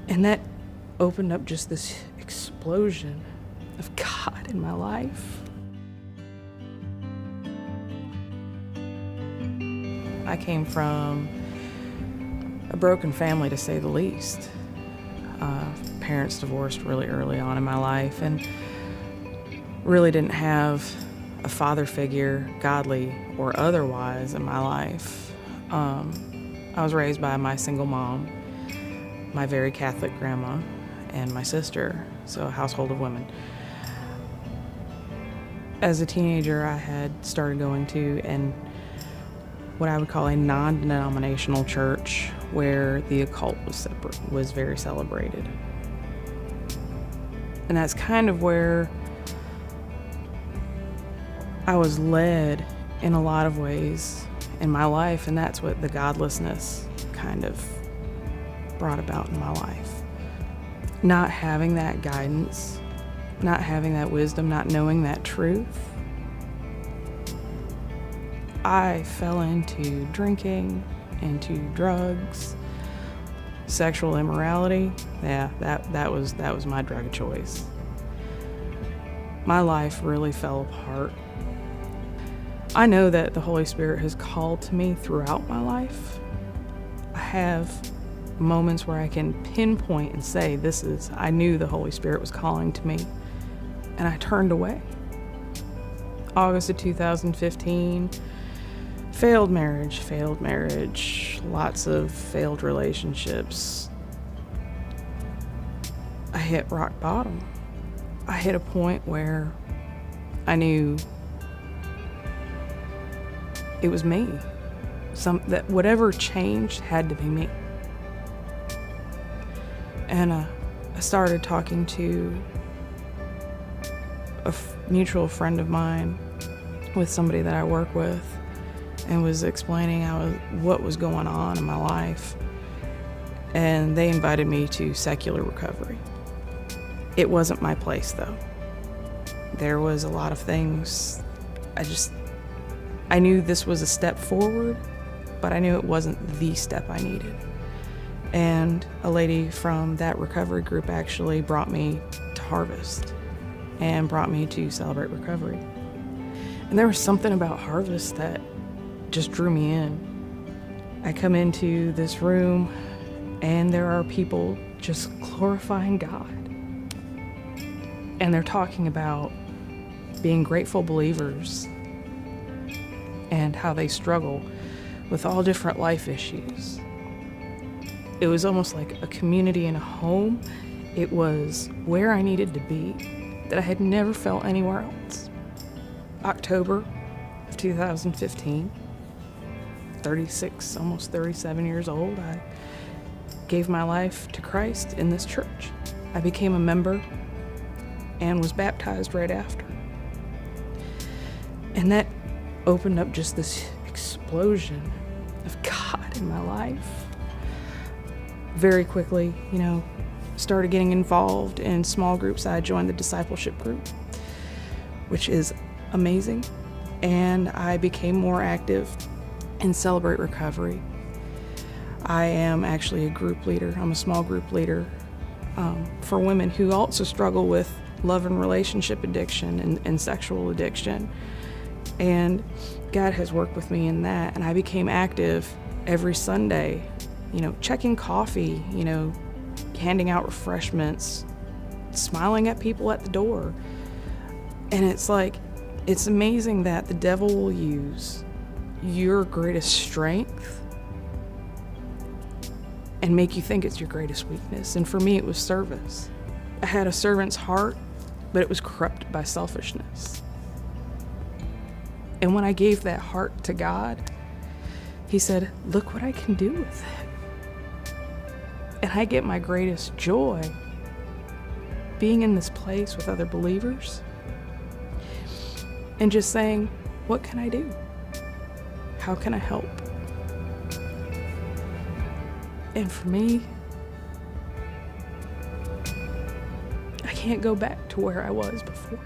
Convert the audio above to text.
And that opened up just this explosion of God in my life. I came from a broken family, to say the least. Parents divorced really early on in my life, and really didn't have a father figure, godly or otherwise, in my life. I was raised by my single mom, my very Catholic grandma, and my sister, so a household of women. As a teenager, I had started going to what I would call a non-denominational church where the occult was very celebrated. And that's kind of where I was led in a lot of ways in my life, and that's what the godlessness kind of brought about in my life. Not having that guidance, not having that wisdom, not knowing that truth, I fell into drinking, into drugs, sexual immorality. Yeah, that was my drug of choice. My life really fell apart. I know that the Holy Spirit has called to me throughout my life. I have moments where I can pinpoint and say, I knew the Holy Spirit was calling to me, and I turned away. August of 2015, failed marriage, lots of failed relationships. I hit rock bottom. I hit a point where I knew it was me. That whatever changed had to be me. And I started talking to a mutual friend of mine with somebody that I work with, and was explaining what was going on in my life. And they invited me to secular recovery. It wasn't my place, though. There was a lot of things. I knew this was a step forward, but I knew it wasn't the step I needed. And a lady from that recovery group actually brought me to Harvest and brought me to Celebrate Recovery. And there was something about Harvest that just drew me in. I come into this room and there are people just glorifying God. And they're talking about being grateful believers and how they struggle with all different life issues. It was almost like a community and a home. It was where I needed to be that I had never felt anywhere else. October of 2015, 36, almost 37 years old, I gave my life to Christ in this church. I became a member and was baptized right after. And that opened up just this explosion of God in my life. Very quickly, started getting involved in small groups. I joined the discipleship group, which is amazing. And I became more active in Celebrate Recovery. I am actually a group leader. I'm a small group leader for women who also struggle with love and relationship addiction and sexual addiction. And God has worked with me in that. And I became active every Sunday, checking coffee, handing out refreshments, smiling at people at the door. And it's amazing that the devil will use your greatest strength and make you think it's your greatest weakness. And for me, it was service. I had a servant's heart, but it was corrupted by selfishness. And when I gave that heart to God, He said, look what I can do with it. And I get my greatest joy being in this place with other believers and just saying, what can I do? How can I help? And for me, I can't go back to where I was before.